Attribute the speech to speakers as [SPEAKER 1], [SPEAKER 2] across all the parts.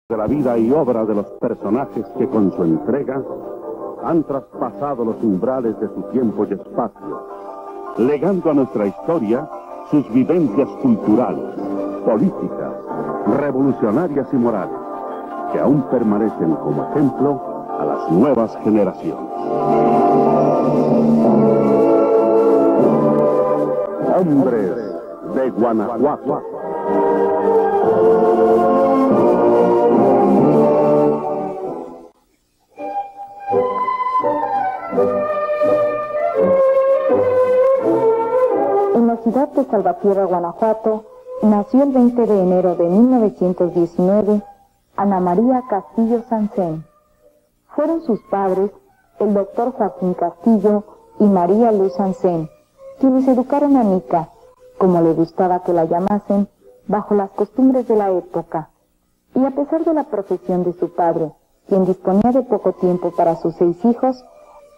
[SPEAKER 1] de la vida y obra de los personajes que con su entrega han traspasado los umbrales de su tiempo y espacio, legando a nuestra historia sus vivencias culturales, políticas, revolucionarias y morales, que aún permanecen como ejemplo a las nuevas generaciones. Hombres de Guanajuato.
[SPEAKER 2] En la ciudad de Salvatierra, Guanajuato, nació el 20 de enero de 1919 Ana María Castillo Sansén. Fueron sus padres, el doctor Joaquín Castillo y María Luz Sansén, quienes educaron a Nica, como le gustaba que la llamasen, bajo las costumbres de la época. Y a pesar de la profesión de su padre, quien disponía de poco tiempo para sus 6 hijos,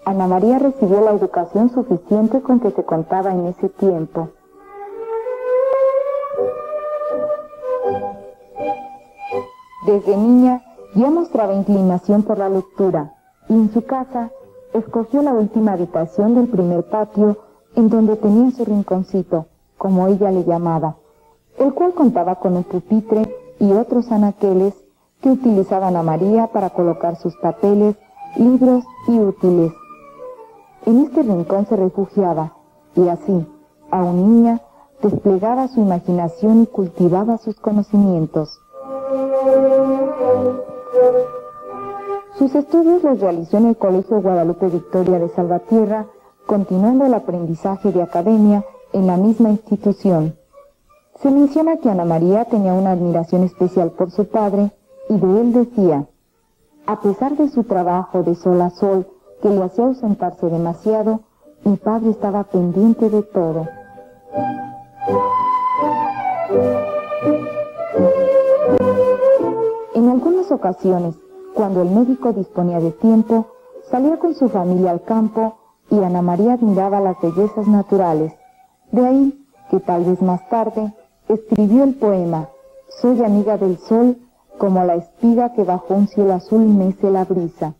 [SPEAKER 2] Ana María recibió la educación suficiente con que se contaba en ese tiempo. Desde niña ya mostraba inclinación por la lectura, y en su casa escogió la última habitación del primer patio, en donde tenía su rinconcito, como ella le llamaba, el cual contaba con un pupitre y otros anaqueles que utilizaba Ana María para colocar sus papeles, libros y útiles. En este rincón se refugiaba, y así, aún niña, desplegaba su imaginación y cultivaba sus conocimientos. Sus estudios los realizó en el Colegio Guadalupe Victoria de Salvatierra, continuando el aprendizaje de academia en la misma institución. Se menciona que Ana María tenía una admiración especial por su padre, y de él decía: a pesar de su trabajo de sol a sol, que le hacía ausentarse demasiado, mi padre estaba pendiente de todo. En algunas ocasiones, cuando el médico disponía de tiempo, salía con su familia al campo y Ana María admiraba las bellezas naturales. De ahí que tal vez más tarde escribió el poema «Soy amiga del sol, como la espiga que bajo un cielo azul mece la brisa».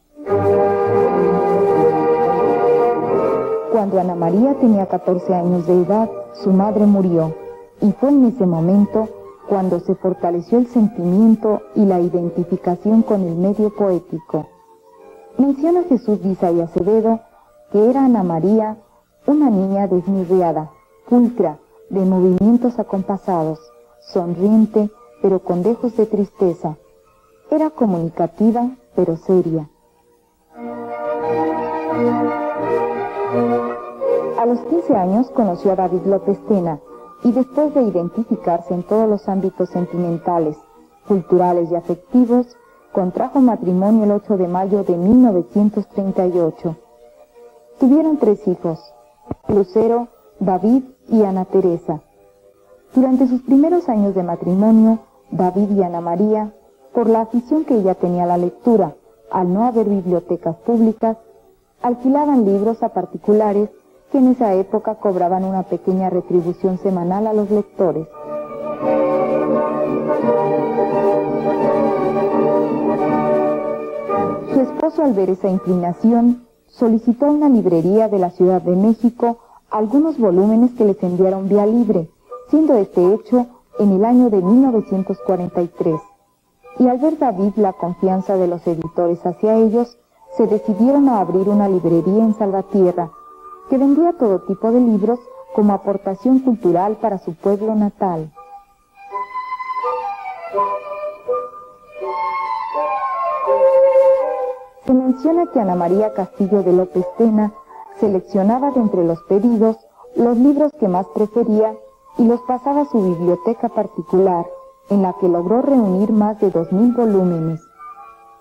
[SPEAKER 2] Cuando Ana María tenía 14 años de edad, su madre murió, y fue en ese momento cuando se fortaleció el sentimiento y la identificación con el medio poético. Menciona Jesús Guisa y Acevedo que era Ana María una niña desmirriada, pulcra, de movimientos acompasados, sonriente, pero con dejos de tristeza. Era comunicativa, pero seria. A los 15 años conoció a David López Tena, y después de identificarse en todos los ámbitos sentimentales, culturales y afectivos, contrajo matrimonio el 8 de mayo de 1938. Tuvieron 3 hijos, Lucero, David y Ana Teresa. Durante sus primeros años de matrimonio, David y Ana María, por la afición que ella tenía a la lectura, al no haber bibliotecas públicas, alquilaban libros a particulares que en esa época cobraban una pequeña retribución semanal a los lectores. Su esposo, al ver esa inclinación, solicitó a una librería de la Ciudad de México algunos volúmenes que les enviaron vía libre, siendo este hecho en el año de 1943. Y al ver David la confianza de los editores hacia ellos, se decidieron a abrir una librería en Salvatierra, que vendía todo tipo de libros como aportación cultural para su pueblo natal. Se menciona que Ana María Castillo de López Tena seleccionaba de entre los pedidos los libros que más prefería y los pasaba a su biblioteca particular, en la que logró reunir más de 2000 volúmenes.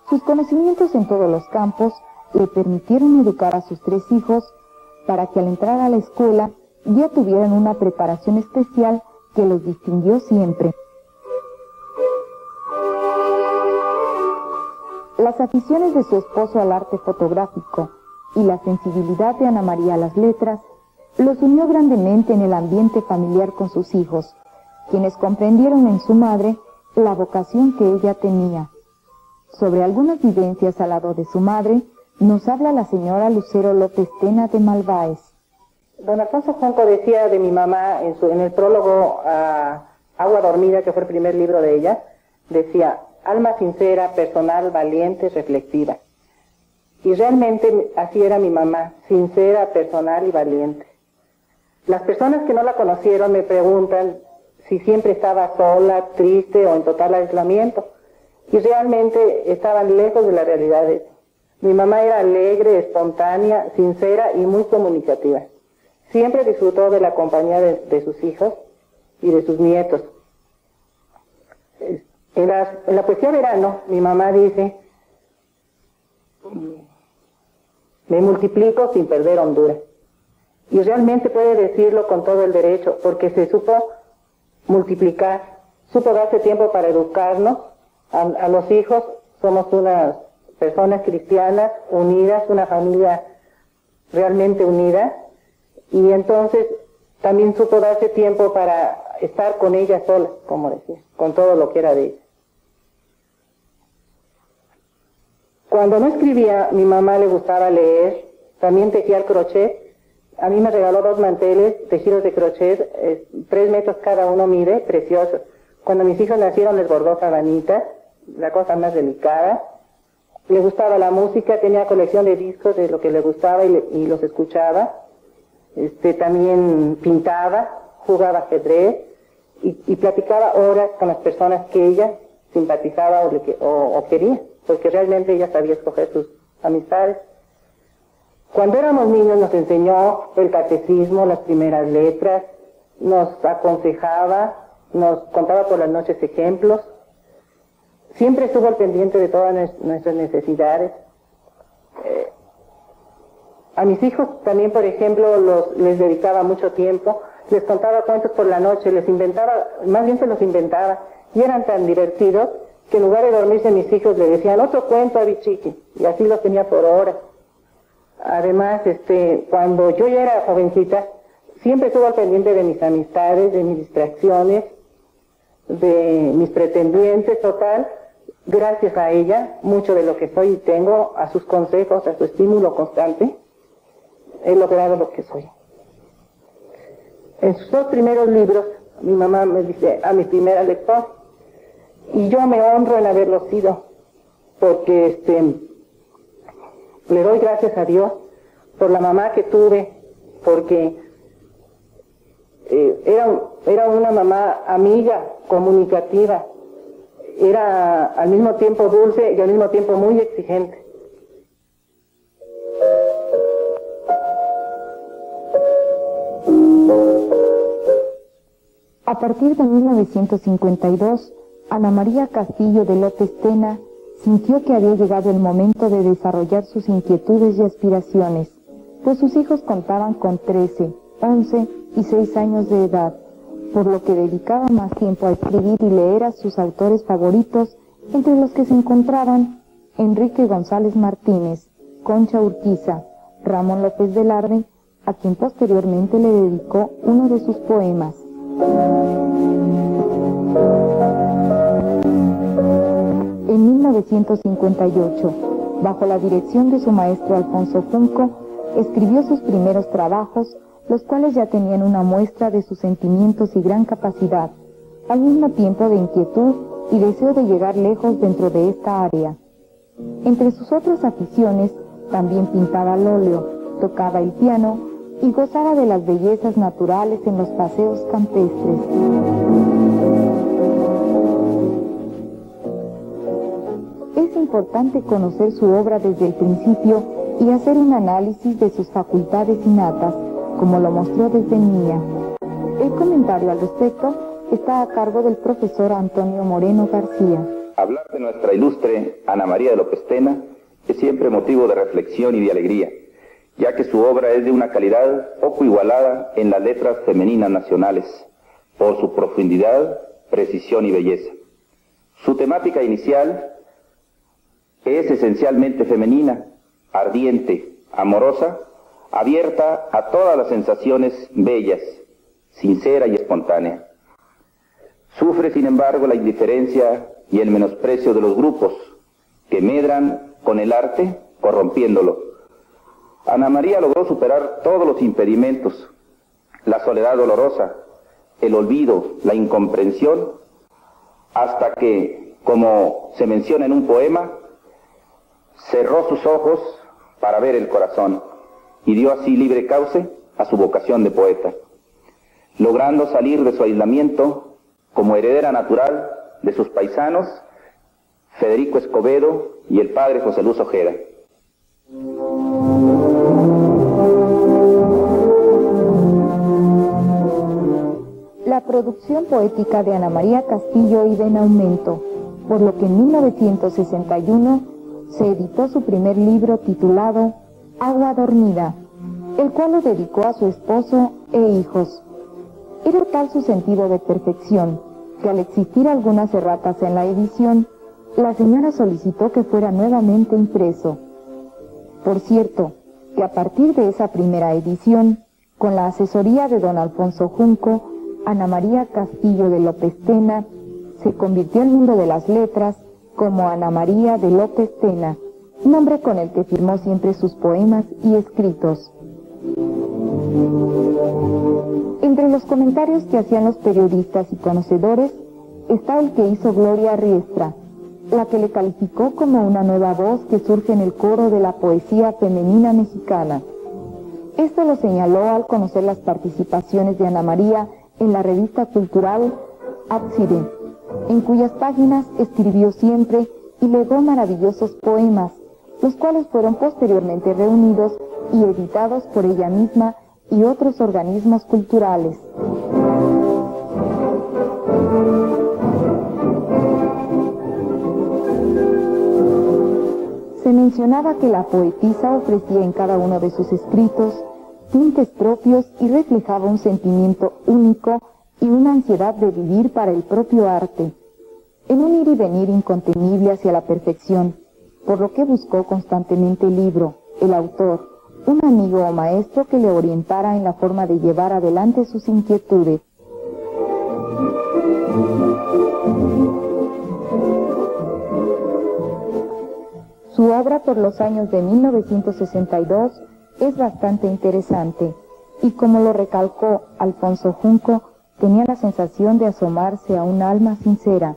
[SPEAKER 2] Sus conocimientos en todos los campos le permitieron educar a sus 3 hijos para que al entrar a la escuela ya tuvieran una preparación especial que los distinguió siempre. Las aficiones de su esposo al arte fotográfico y la sensibilidad de Ana María a las letras los unió grandemente en el ambiente familiar con sus hijos, quienes comprendieron en su madre la vocación que ella tenía, Sobre algunas vivencias al lado de su madre, nos habla la señora Lucero López Tena de Malváez.
[SPEAKER 3] Don Alfonso Junco decía de mi mamá en el prólogo a Agua Dormida, que fue el primer libro de ella, decía: alma sincera, personal, valiente, reflexiva. Y realmente así era mi mamá, sincera, personal y valiente. Las personas que no la conocieron me preguntan si siempre estaba sola, triste o en total aislamiento. Y realmente estaban lejos de la realidad de eso. Mi mamá era alegre, espontánea, sincera y muy comunicativa. Siempre disfrutó de la compañía de sus hijos y de sus nietos. En la poesía Verano, mi mamá dice: me multiplico sin perder hondura. Y realmente puede decirlo con todo el derecho, porque se supo multiplicar, supo darse tiempo para educarnos a los hijos. Somos unas personas cristianas, unidas, una familia realmente unida, y entonces también supo darse tiempo para estar con ella sola, como decía, con todo lo que era de ella. Cuando no escribía, mi mamá le gustaba leer, también tejía el crochet. A mí me regaló 2 manteles tejidos de crochet, 3 metros cada uno mide, preciosos. Cuando mis hijos nacieron les bordó sabanitas, la cosa más delicada. Le gustaba la música, tenía colección de discos de lo que le gustaba y los escuchaba. También pintaba, jugaba ajedrez y platicaba horas con las personas que ella simpatizaba o quería, porque realmente ella sabía escoger sus amistades. Cuando éramos niños nos enseñó el catecismo, las primeras letras, nos aconsejaba, nos contaba por las noches ejemplos. Siempre estuvo al pendiente de todas nuestras necesidades. A mis hijos también, por ejemplo, les dedicaba mucho tiempo, les contaba cuentos por la noche, les inventaba, más bien se los inventaba, y eran tan divertidos que en lugar de dormirse mis hijos le decían: otro cuento a Bichiqui, y así los tenía por horas. Además, cuando yo ya era jovencita, siempre estuvo al pendiente de mis amistades, de mis distracciones, de mis pretendientes, total. Gracias a ella, mucho de lo que soy y tengo, a sus consejos, a su estímulo constante, he logrado lo que soy. En sus 2 primeros libros, mi mamá me dice: a mi primera lectora, y yo me honro en haberlo sido, porque le doy gracias a Dios por la mamá que tuve, porque era una mamá amiga, comunicativa, era al mismo tiempo dulce y al mismo tiempo muy exigente.
[SPEAKER 2] A partir de 1952, Ana María Castillo de López Tena sintió que había llegado el momento de desarrollar sus inquietudes y aspiraciones, pues sus hijos contaban con 13, 11 y 6 años de edad, por lo que dedicaba más tiempo a escribir y leer a sus autores favoritos, entre los que se encontraban Enrique González Martínez, Concha Urquiza, Ramón López Velarde, a quien posteriormente le dedicó uno de sus poemas. En 1958, bajo la dirección de su maestro Alfonso Junco, escribió sus primeros trabajos, los cuales ya tenían una muestra de sus sentimientos y gran capacidad, al mismo tiempo de inquietud y deseo de llegar lejos dentro de esta área. Entre sus otras aficiones, también pintaba al óleo, tocaba el piano y gozaba de las bellezas naturales en los paseos campestres. Es importante conocer su obra desde el principio y hacer un análisis de sus facultades innatas, como lo mostró desde niña. El comentario al respecto está a cargo del profesor Antonio Moreno García.
[SPEAKER 4] Hablar de nuestra ilustre Ana María de López Tena es siempre motivo de reflexión y de alegría, ya que su obra es de una calidad poco igualada en las letras femeninas nacionales, por su profundidad, precisión y belleza. Su temática inicial es esencialmente femenina, ardiente, amorosa, abierta a todas las sensaciones bellas, sincera y espontánea. Sufre, sin embargo, la indiferencia y el menosprecio de los grupos, que medran con el arte, corrompiéndolo. Ana María logró superar todos los impedimentos, la soledad dolorosa, el olvido, la incomprensión, hasta que, como se menciona en un poema, cerró sus ojos para ver el corazón y dio así libre cauce a su vocación de poeta, logrando salir de su aislamiento como heredera natural de sus paisanos, Federico Escobedo y el padre José Luis Ojeda.
[SPEAKER 2] La producción poética de Ana María Castillo iba en aumento, por lo que en 1961 se editó su primer libro titulado Agua Dormida, el cual lo dedicó a su esposo e hijos. Era tal su sentido de perfección que al existir algunas erratas en la edición, la señora solicitó que fuera nuevamente impreso. Por cierto, que a partir de esa primera edición, con la asesoría de don Alfonso Junco, Ana María Castillo de López Tena se convirtió en mundo de las letras como Ana María de López Tena, nombre con el que firmó siempre sus poemas y escritos. Entre los comentarios que hacían los periodistas y conocedores está el que hizo Gloria Riestra, la que le calificó como una nueva voz que surge en el coro de la poesía femenina mexicana. Esto lo señaló al conocer las participaciones de Ana María en la revista cultural Ábside, en cuyas páginas escribió siempre y legó maravillosos poemas, los cuales fueron posteriormente reunidos y editados por ella misma y otros organismos culturales. Se mencionaba que la poetisa ofrecía en cada uno de sus escritos tintes propios y reflejaba un sentimiento único y una ansiedad de vivir para el propio arte, en un ir y venir incontenible hacia la perfección, por lo que buscó constantemente el libro, el autor, un amigo o maestro que le orientara en la forma de llevar adelante sus inquietudes. Su obra por los años de 1962 es bastante interesante y, como lo recalcó Alfonso Junco, tenía la sensación de asomarse a un alma sincera.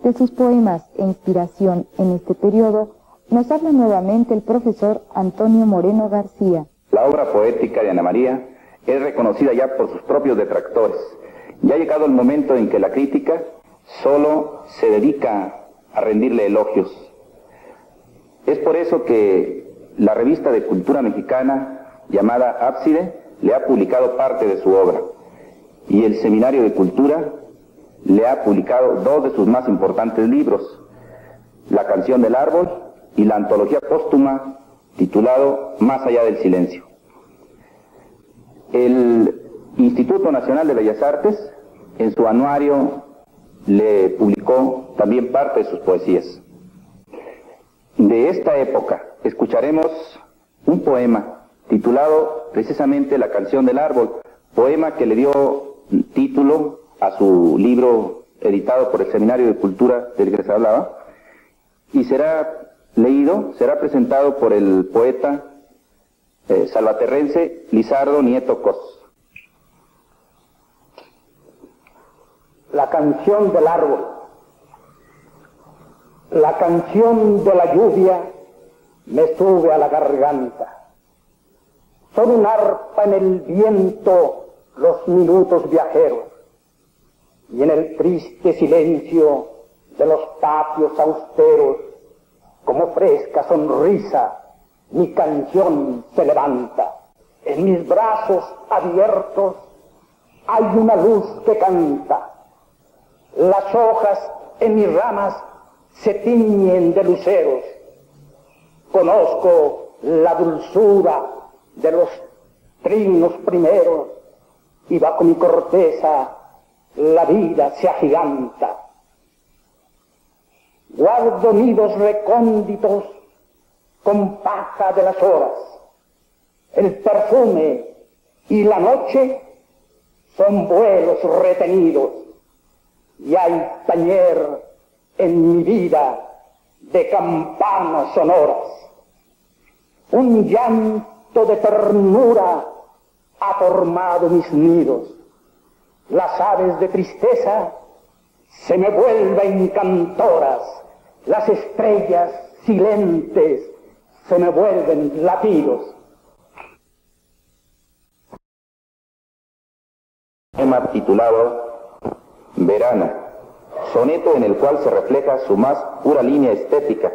[SPEAKER 2] De sus poemas e inspiración en este periodo nos habla nuevamente el profesor Antonio Moreno García.
[SPEAKER 4] La obra poética de Ana María es reconocida ya por sus propios detractores. Ya ha llegado el momento en que la crítica solo se dedica a rendirle elogios. Es por eso que la revista de cultura mexicana llamada Ábside le ha publicado parte de su obra y el Seminario de Cultura le ha publicado dos de sus más importantes libros, La Canción del Árbol y la antología póstuma titulado Más allá del silencio. El Instituto Nacional de Bellas Artes en su anuario le publicó también parte de sus poesías. De esta época escucharemos un poema titulado precisamente La Canción del Árbol, poema que le dio título a su libro editado por el Seminario de Cultura del que les hablaba, y será leído, será presentado por el poeta salvaterrense Lizardo Nieto Cos.
[SPEAKER 5] La canción del árbol. La canción de la lluvia me sube a la garganta. Son un arpa en el viento los minutos viajeros, y en el triste silencio de los patios austeros, como fresca sonrisa, mi canción se levanta. En mis brazos abiertos hay una luz que canta. Las hojas en mis ramas se tiñen de luceros. Conozco la dulzura de los trinos primeros, y bajo mi corteza la vida se agiganta. Guardo nidos recónditos con paja de las horas. El perfume y la noche son vuelos retenidos, y hay tañer en mi vida de campanas sonoras. Un llanto de ternura ha formado mis nidos. Las aves de tristeza se me vuelven cantoras. Las estrellas silentes se me vuelven latidos.
[SPEAKER 4] Poema titulado Verano, soneto en el cual se refleja su más pura línea estética,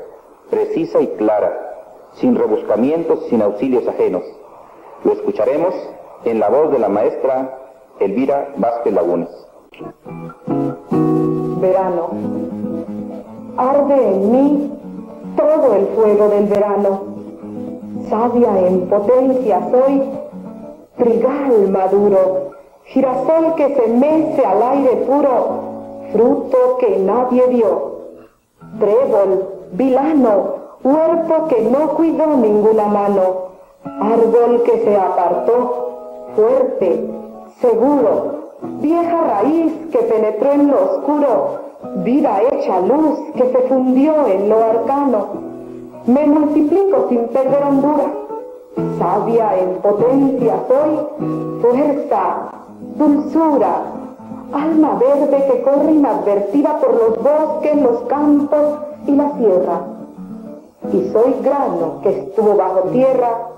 [SPEAKER 4] precisa y clara, sin rebuscamientos, sin auxilios ajenos. Lo escucharemos en la voz de la maestra Elvira Vázquez Lagunes.
[SPEAKER 6] Verano, arde en mí todo el fuego del verano. Savia en potencia soy, trigal maduro, girasol que se mece al aire puro, fruto que nadie vio, trébol, vilano, huerto que no cuidó ninguna mano, árbol que se apartó, fuerte, seguro, vieja raíz que penetró en lo oscuro, vida hecha luz que se fundió en lo arcano. Me multiplico sin perder hondura, sabia en potencia soy, fuerza, dulzura, alma verde que corre inadvertida por los bosques, los campos y la sierra. Y soy grano que estuvo bajo tierra,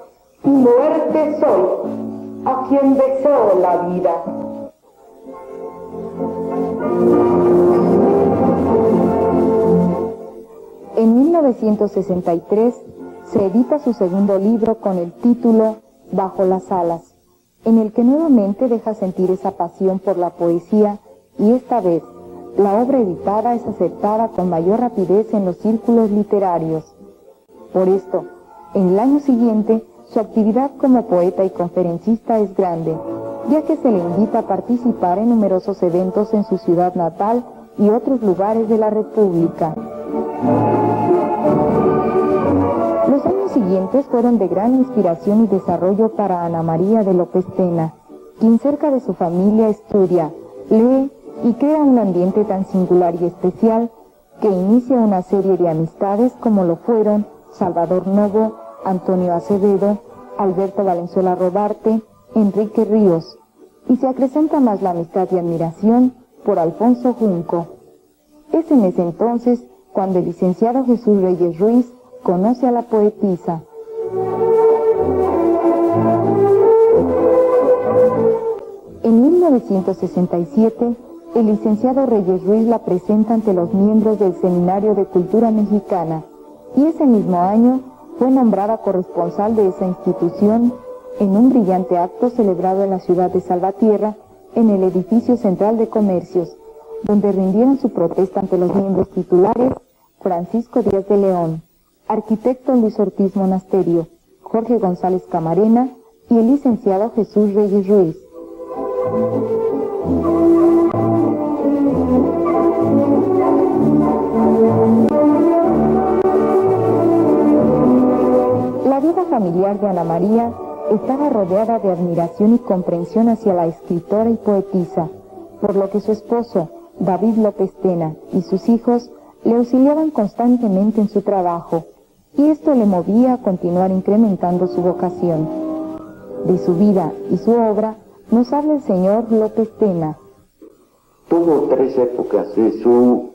[SPEAKER 6] y muerte soy, a quien besó la vida.
[SPEAKER 2] En 1963 se edita su segundo libro con el título Bajo las alas, en el que nuevamente deja sentir esa pasión por la poesía, y esta vez la obra editada es aceptada con mayor rapidez en los círculos literarios. Por esto, en el año siguiente, su actividad como poeta y conferencista es grande, ya que se le invita a participar en numerosos eventos en su ciudad natal y otros lugares de la República. Los años siguientes fueron de gran inspiración y desarrollo para Ana María de López Tena, quien cerca de su familia estudia, lee y crea un ambiente tan singular y especial que inicia una serie de amistades como lo fueron Salvador Novo, Antonio Acevedo, Alberto Valenzuela Rodarte, Enrique Ríos, y se acrecenta más la amistad y admiración por Alfonso Junco. Es en ese entonces cuando el licenciado Jesús Reyes Ruiz conoce a la poetisa. En 1967, el licenciado Reyes Ruiz la presenta ante los miembros del Seminario de Cultura Mexicana, y ese mismo año fue nombrada corresponsal de esa institución en un brillante acto celebrado en la ciudad de Salvatierra, en el edificio central de comercios, donde rindieron su protesta ante los miembros titulares Francisco Díaz de León, arquitecto Luis Ortiz Monasterio, Jorge González Camarena y el licenciado Jesús Reyes Ruiz. La vida familiar de Ana María estaba rodeada de admiración y comprensión hacia la escritora y poetisa, por lo que su esposo, David López Tena, y sus hijos le auxiliaban constantemente en su trabajo, y esto le movía a continuar incrementando su vocación. De su vida y su obra nos habla el señor López Tena.
[SPEAKER 7] Tuvo tres épocas de su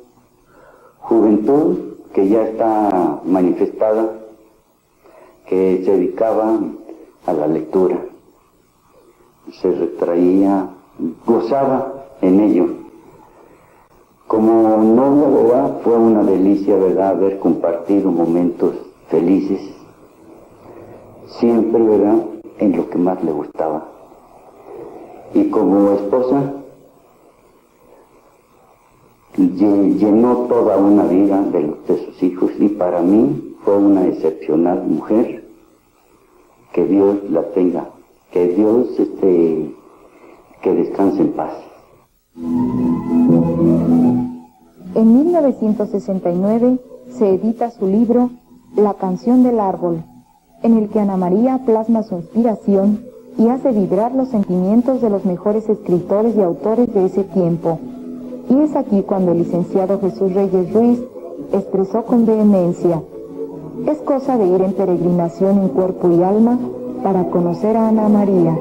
[SPEAKER 7] juventud, que ya está manifestada, que se dedicaba a la lectura, se retraía, gozaba en ello. Como novia, ¿verdad?, fue una delicia, ¿verdad?, haber compartido momentos felices, siempre, ¿verdad?, en lo que más le gustaba. Y como esposa, llenó toda una vida de sus hijos, y para mí fue una excepcional mujer. Que Dios la tenga, que Dios que descanse en paz.
[SPEAKER 2] En 1969 se edita su libro La canción del árbol, en el que Ana María plasma su inspiración y hace vibrar los sentimientos de los mejores escritores y autores de ese tiempo. Y es aquí cuando el licenciado Jesús Reyes Ruiz expresó con vehemencia: es cosa de ir en peregrinación en cuerpo y alma para conocer a Ana María.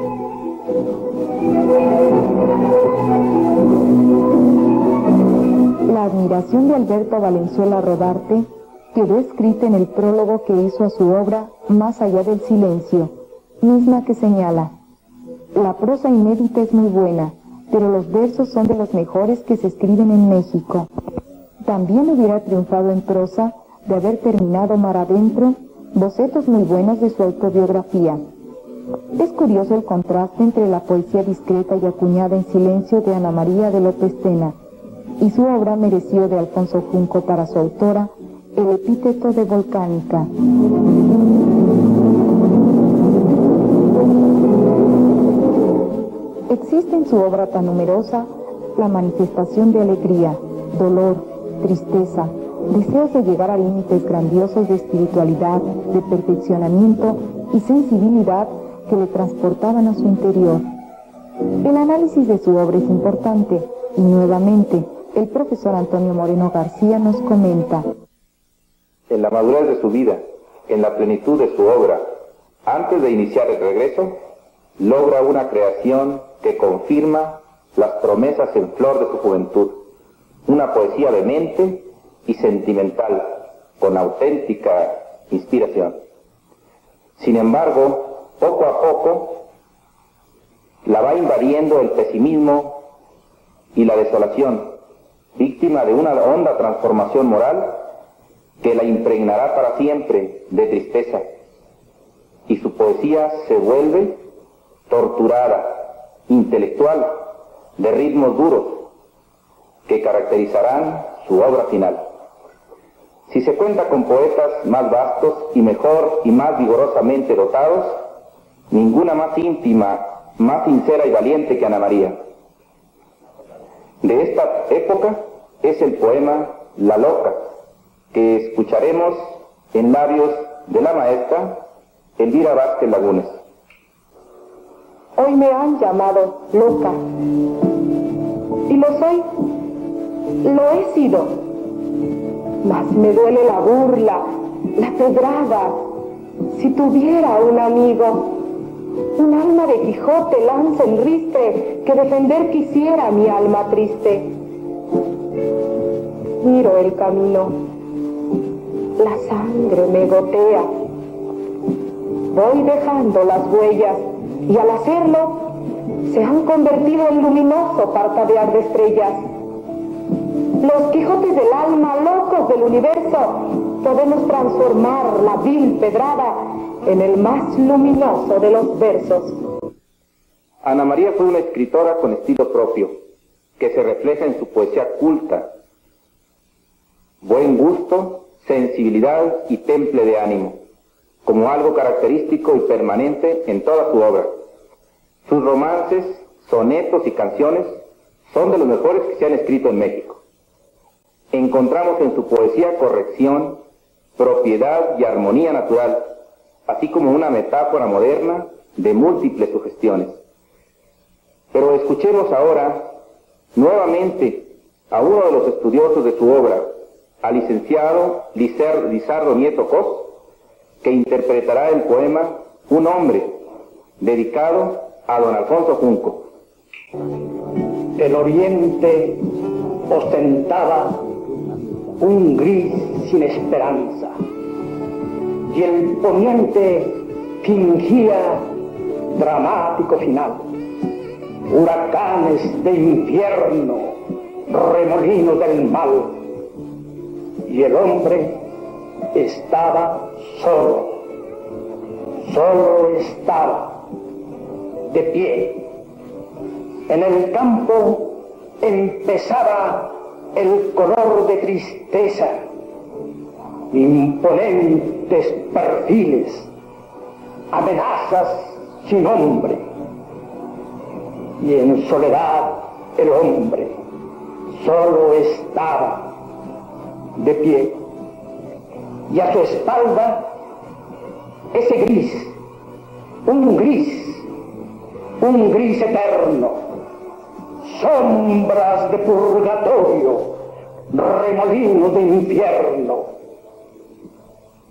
[SPEAKER 2] La admiración de Alberto Valenzuela Rodarte quedó escrita en el prólogo que hizo a su obra Más allá del silencio, misma que señala: la prosa inédita es muy buena, pero los versos son de los mejores que se escriben en México. También hubiera triunfado en prosa de haber terminado mar adentro bocetos muy buenos de su autobiografía. Es curioso el contraste entre la poesía discreta y acuñada en silencio de Ana María de López Tena, y su obra mereció de Alfonso Junco para su autora el epíteto de volcánica. Existe en su obra tan numerosa la manifestación de alegría, dolor, tristeza, deseos de llegar a límites grandiosos de espiritualidad, de perfeccionamiento y sensibilidad que le transportaban a su interior. El análisis de su obra es importante y nuevamente el profesor Antonio Moreno García nos comenta:
[SPEAKER 4] en la madurez de su vida, en la plenitud de su obra, antes de iniciar el regreso, logra una creación que confirma las promesas en flor de su juventud, una poesía vehemente y sentimental, con auténtica inspiración. Sin embargo, poco a poco, la va invadiendo el pesimismo y la desolación, víctima de una honda transformación moral que la impregnará para siempre de tristeza, y su poesía se vuelve torturada, intelectual, de ritmos duros, que caracterizarán su obra final. Si se cuenta con poetas más vastos y mejor y más vigorosamente dotados, ninguna más íntima, más sincera y valiente que Ana María. De esta época es el poema La Loca, que escucharemos en labios de la maestra Elvira Vázquez Lagunes.
[SPEAKER 6] Hoy me han llamado loca, y lo soy, lo he sido, mas me duele la burla, la pedrada. Si tuviera un amigo, un alma de Quijote lanza el riste que defender quisiera mi alma triste. Miro el camino, la sangre me gotea, voy dejando las huellas y al hacerlo se han convertido en luminoso parpadear de estrellas. Los Quijotes del alma, locos del universo, podemos transformar la vil pedrada en el más luminoso de los versos.
[SPEAKER 4] Ana María fue una escritora con estilo propio, que se refleja en su poesía culta, buen gusto, sensibilidad y temple de ánimo, como algo característico y permanente en toda su obra. Sus romances, sonetos y canciones son de los mejores que se han escrito en México. Encontramos en su poesía corrección, propiedad y armonía natural, así como una metáfora moderna de múltiples sugestiones. Pero escuchemos ahora nuevamente a uno de los estudiosos de su obra, al licenciado Lizardo Nieto Cos, que interpretará el poema Un hombre, dedicado a don Alfonso Junco.
[SPEAKER 5] El oriente ostentaba un gris sin esperanza, y el poniente fingía dramático final. Huracanes de infierno, remolinos del mal, y el hombre estaba solo estaba, de pie. En el campo empezaba el color de tristeza, imponentes perfiles, amenazas sin nombre, y en soledad el hombre solo estaba, de pie, y a su espalda ese gris, un gris eterno, sombras de purgatorio, remolino de infierno.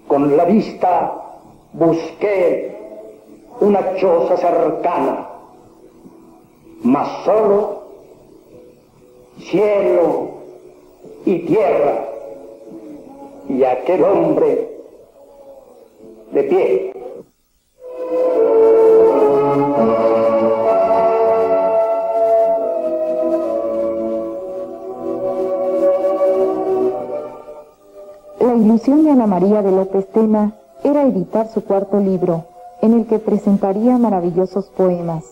[SPEAKER 5] Con la vista busqué una choza cercana, mas solo cielo y tierra y aquel hombre de pie.
[SPEAKER 2] La ilusión de Ana María de López Tena era editar su cuarto libro, en el que presentaría maravillosos poemas,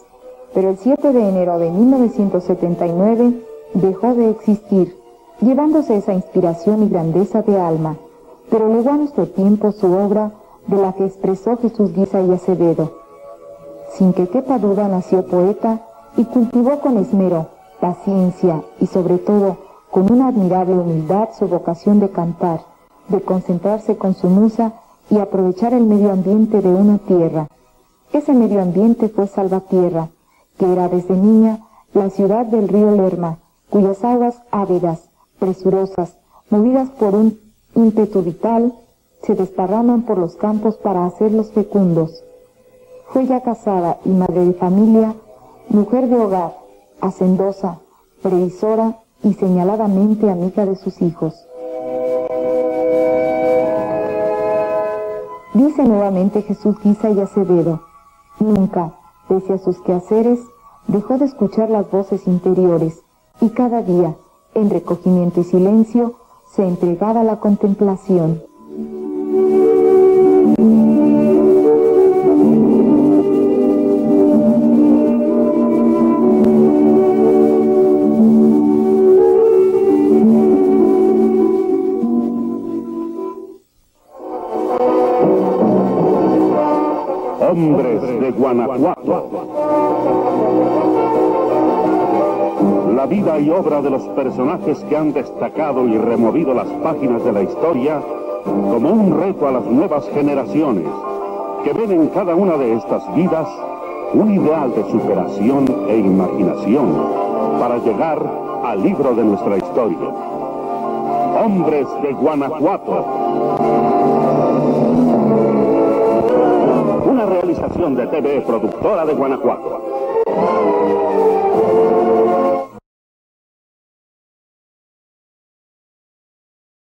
[SPEAKER 2] pero el 7 de enero de 1979 dejó de existir, llevándose esa inspiración y grandeza de alma, pero legó a nuestro tiempo su obra de la que expresó Jesús Guisa y Acevedo. Sin que quepa duda, nació poeta y cultivó con esmero, paciencia y sobre todo con una admirable humildad su vocación de cantar, de concentrarse con su musa y aprovechar el medio ambiente de una tierra. Ese medio ambiente fue Salvatierra, que era desde niña la ciudad del río Lerma, cuyas aguas ávidas, presurosas, movidas por un ímpetu vital, se desparraman por los campos para hacerlos fecundos. Fue ya casada y madre de familia, mujer de hogar, hacendosa, previsora y señaladamente amiga de sus hijos. Dice nuevamente Jesús Guisa y Acevedo: nunca, pese a sus quehaceres, dejó de escuchar las voces interiores, y cada día, en recogimiento y silencio, se entregaba a la contemplación.
[SPEAKER 1] Hombres de Guanajuato. La vida y obra de los personajes que han destacado y removido las páginas de la historia como un reto a las nuevas generaciones, que ven en cada una de estas vidas un ideal de superación e imaginación para llegar al libro de nuestra historia. Hombres de Guanajuato. Una realización de TV Productora de Guanajuato.